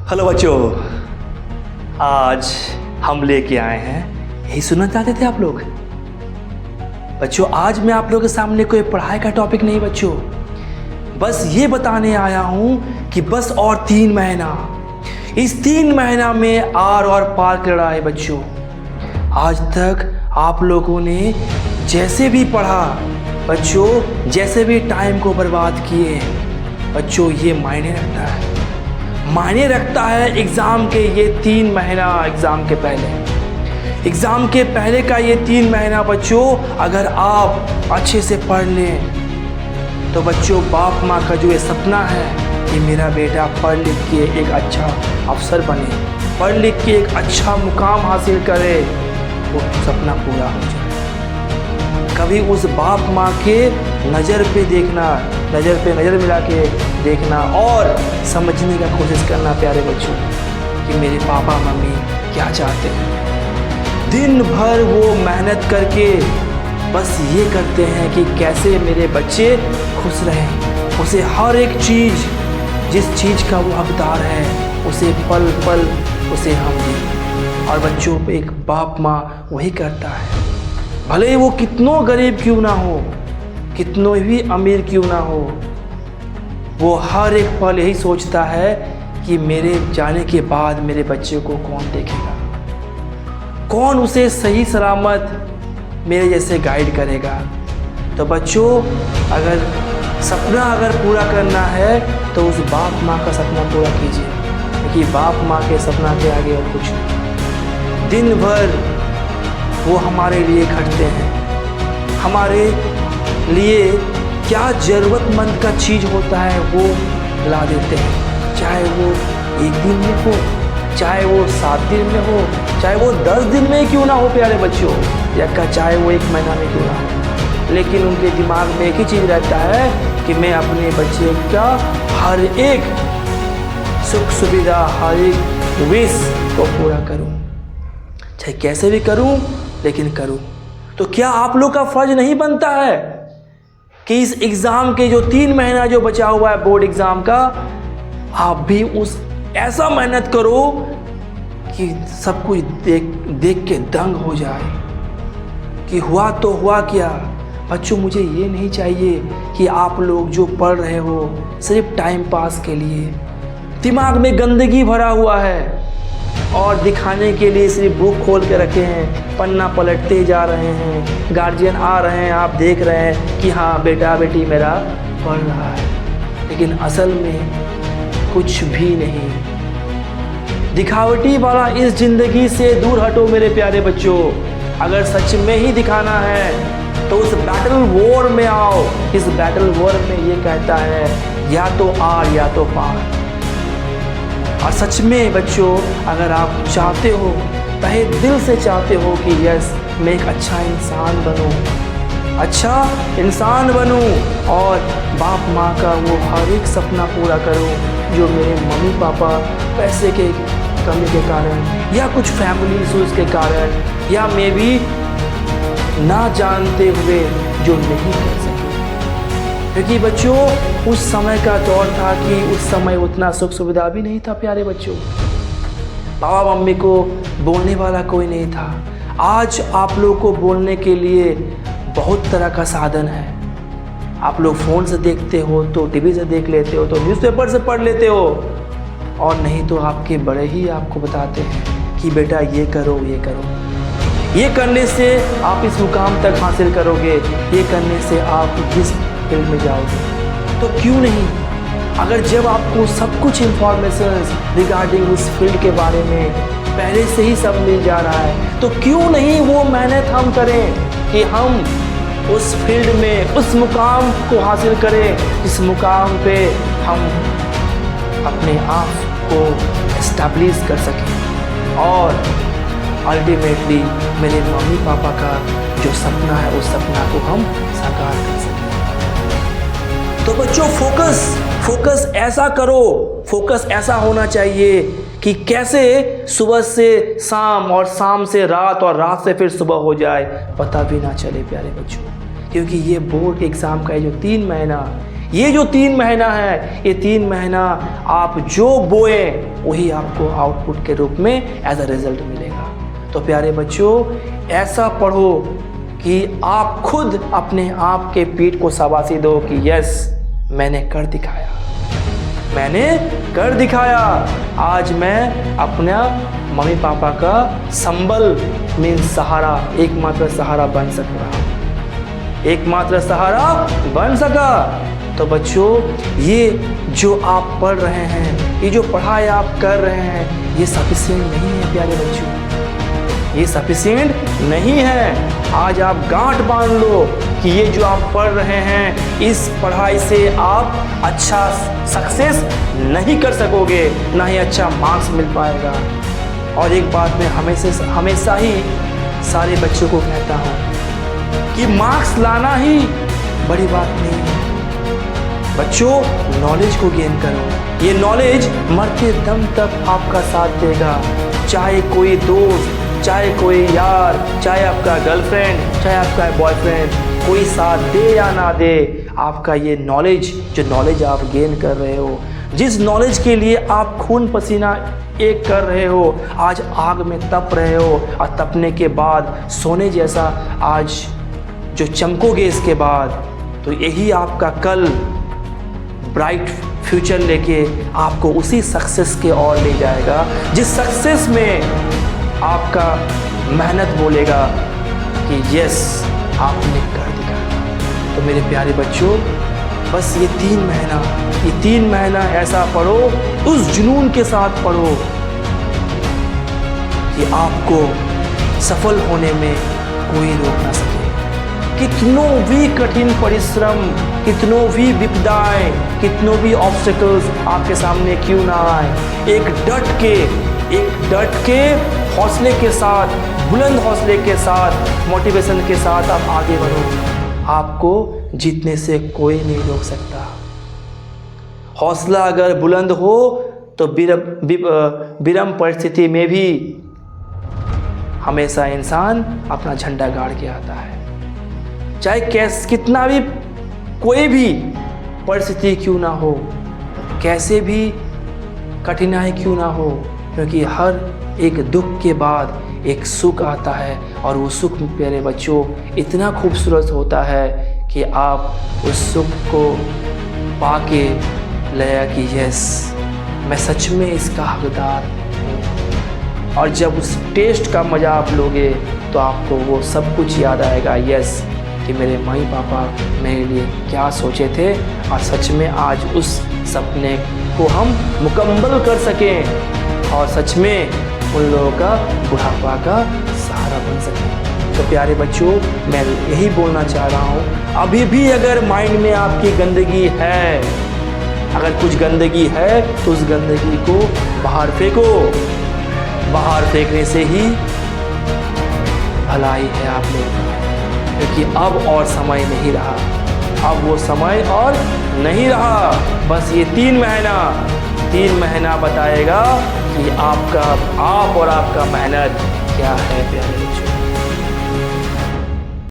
Hello बच्चों, आज हम लेके आए हैं, यही सुनना चाहते थे आप लोग। बच्चों, आज मैं आप लोगों के सामने कोई पढ़ाई का टॉपिक नहीं बच्चों, बस ये बताने आया हूँ कि बस और 3 महीना, इस 3 महीना में आर और पार कर रहा है बच्चों। आज तक आप लोगों ने जैसे भी पढ़ा बच्चों, जैसे भी टाइम को बर्बाद किए बच्चों, ये मायने रखता है एग्ज़ाम के ये 3 महीना। एग्ज़ाम के पहले का ये 3 महीना बच्चों, अगर आप अच्छे से पढ़ लें तो बच्चों, बाप माँ का जो ये सपना है कि मेरा बेटा पढ़ लिख के एक अच्छा अफसर बने, पढ़ लिख के एक अच्छा मुकाम हासिल करे, वो सपना पूरा हो जाए। कभी उस बाप माँ के नज़र पे देखना, नज़र मिला के देखना और समझने का कोशिश करना प्यारे बच्चों कि मेरे पापा मम्मी क्या चाहते हैं। दिन भर वो मेहनत करके बस ये करते हैं कि कैसे मेरे बच्चे खुश रहें, उसे हर एक चीज़, जिस चीज़ का वो हकदार है, उसे पल पल उसे हम दें। और बच्चों, एक बाप माँ वही करता है, भले ही वो कितनों गरीब क्यों ना हो, कितनों ही अमीर क्यों ना हो, वो हर एक पल यही सोचता है कि मेरे जाने के बाद मेरे बच्चे को कौन देखेगा, कौन उसे सही सलामत मेरे जैसे गाइड करेगा। तो बच्चों, अगर सपना पूरा करना है तो उस बाप माँ का सपना पूरा कीजिए, क्योंकि बाप माँ के सपना के आगे और कुछ नहीं। दिन भर वो हमारे लिए खटते हैं, हमारे लिए क्या ज़रूरतमंद का चीज़ होता है वो ला देते हैं, चाहे वो 1 दिन में हो, चाहे वो 7 दिन में हो, चाहे वो 10 दिन में क्यों ना हो प्यारे बच्चों, या चाहे वो 1 महीना में क्यों ना हो, लेकिन उनके दिमाग में एक ही चीज़ रहता है कि मैं अपने बच्चे का हर एक सुख सुविधा, हर एक विश को पूरा करूं, चाहे कैसे भी करूं, लेकिन करूं। तो क्या आप लोग का फर्ज नहीं बनता है कि इस एग्ज़ाम के जो 3 महीना जो बचा हुआ है बोर्ड एग्ज़ाम का, आप भी उस ऐसा मेहनत करो कि सब कुछ देख के दंग हो जाए कि हुआ तो हुआ क्या। बच्चों, मुझे ये नहीं चाहिए कि आप लोग जो पढ़ रहे हो सिर्फ टाइम पास के लिए, दिमाग में गंदगी भरा हुआ है और दिखाने के लिए सिर्फ बुक खोल के रखे हैं, पन्ना पलटते जा रहे हैं, गार्जियन आ रहे हैं, आप देख रहे हैं कि हाँ बेटा बेटी मेरा पढ़ रहा है, लेकिन असल में कुछ भी नहीं। दिखावटी वाला इस ज़िंदगी से दूर हटो मेरे प्यारे बच्चों। अगर सच में ही दिखाना है तो उस बैटल वॉर में आओ। इस बैटल वॉर में ये कहता है या तो आर या तो पार। और सच में बच्चों, अगर आप चाहते हो, तहे दिल से चाहते हो कि यस मैं एक अच्छा इंसान बनूं और बाप माँ का वो हर एक सपना पूरा करूं जो मेरे मम्मी पापा पैसे के कमी के कारण या कुछ फैमिली इश्यूज़ के कारण या मे भी ना जानते हुए जो नहीं कर सके। क्योंकि बच्चों, उस समय का दौर था कि उस समय उतना सुख सुविधा भी नहीं था प्यारे बच्चों, पापा मम्मी को बोलने वाला कोई नहीं था। आज आप लोग को बोलने के लिए बहुत तरह का साधन है। आप लोग फ़ोन से देखते हो तो टीवी से देख लेते हो, तो न्यूज़पेपर से पढ़ लेते हो, और नहीं तो आपके बड़े ही आपको बताते हैं कि बेटा ये करो, ये करो, ये करने से आप इस मुकाम तक हासिल करोगे, ये करने से आप जिस फील्ड में जाओगे। तो क्यों नहीं, अगर जब आपको सब कुछ इंफॉर्मेशन रिगार्डिंग उस फील्ड के बारे में पहले से ही सब मिल जा रहा है, तो क्यों नहीं वो मेहनत हम करें कि हम उस फील्ड में उस मुकाम को हासिल करें जिस मुकाम पे हम अपने आप को एस्टैब्लिश कर सकें और अल्टीमेटली मेरे मम्मी पापा का जो सपना है उस सपना को हम साकार कर सकें। तो बच्चों, फोकस ऐसा करो, फोकस ऐसा होना चाहिए कि कैसे सुबह से शाम और शाम से रात और रात से फिर सुबह हो जाए, पता भी ना चले प्यारे बच्चों। क्योंकि ये बोर्ड एग्ज़ाम का जो 3 महीना, ये जो 3 महीना है, ये 3 महीना आप जो बोए वही आपको आउटपुट के रूप में एज अ रिजल्ट मिलेगा। तो प्यारे बच्चों, ऐसा पढ़ो कि आप खुद अपने आप के पीठ को शाबाशी दो कि यस, मैंने कर दिखाया, मैंने कर दिखाया। आज मैं अपना मम्मी पापा का संबल मीन्स सहारा, एकमात्र सहारा बन सक रहा, एकमात्र सहारा बन सका। तो बच्चों, ये जो आप पढ़ रहे हैं, ये जो पढ़ाई आप कर रहे हैं, ये सफिशिएंट नहीं है प्यारे बच्चों, ये सफिशिएंट नहीं है। आज आप गांठ बांध लो कि ये जो आप पढ़ रहे हैं, इस पढ़ाई से आप अच्छा सक्सेस नहीं कर सकोगे, ना ही अच्छा मार्क्स मिल पाएगा। और एक बात मैं हमेशा ही सारे बच्चों को कहता हूँ कि मार्क्स लाना ही बड़ी बात नहीं है। बच्चों, नॉलेज को गेन करो, ये नॉलेज मरते दम तक आपका साथ देगा। चाहे कोई दोस्त, चाहे कोई यार, चाहे आपका गर्लफ्रेंड, चाहे आपका बॉयफ्रेंड, कोई साथ दे या ना दे, आपका ये नॉलेज, जो नॉलेज आप गेन कर रहे हो, जिस नॉलेज के लिए आप खून पसीना एक कर रहे हो, आज आग में तप रहे हो, और तपने के बाद सोने जैसा आज जो चमकोगे इसके बाद, तो यही आपका कल ब्राइट फ्यूचर लेके आपको उसी सक्सेस के ओर ले जाएगा, जिस सक्सेस में आपका मेहनत बोलेगा कि यस, आपने कर दिखाया। तो मेरे प्यारे बच्चों, बस ये 3 महीना ऐसा पढ़ो, उस जुनून के साथ पढ़ो कि आपको सफल होने में कोई रोक ना सके। कितनों भी कठिन परिश्रम, कितनों भी विपदाएं, कितनों भी ऑब्स्टेकल्स आपके सामने क्यों ना आए, एक डट के हौसले के साथ, बुलंद हौसले के साथ, मोटिवेशन के साथ आप आगे बढ़ो। आपको जीतने से कोई नहीं रोक सकता। हौसला अगर बुलंद हो तो विरम परिस्थिति में भी हमेशा इंसान अपना झंडा गाड़ के आता है। चाहे कितना भी कोई भी परिस्थिति क्यों ना हो, कैसे भी कठिनाई क्यों ना हो, क्योंकि हर एक दुख के बाद एक सुख आता है, और वो सुख प्यारे बच्चों इतना खूबसूरत होता है कि आप उस सुख को पाके लगा कि यस, मैं सच में इसका हकदार हूँ। और जब उस टेस्ट का मज़ा आप लोगे तो आपको वो सब कुछ याद आएगा, यस, कि मेरे मम्मी पापा मेरे लिए क्या सोचे थे, और सच में आज उस सपने को हम मुकम्मल कर सकें, और सच में उन लोगों का बुढ़ापा का सहारा बन सकें। तो प्यारे बच्चों, मैं यही बोलना चाह रहा हूँ, अभी भी अगर माइंड में आपकी गंदगी है, अगर कुछ गंदगी है, तो उस गंदगी को बाहर फेंको। बाहर फेंकने से ही भलाई है आप लोगों का, क्योंकि अब और समय नहीं रहा, अब वो समय और नहीं रहा। बस ये 3 महीना बताएगा कि आप और आपका मेहनत क्या है प्यारे बच्चों।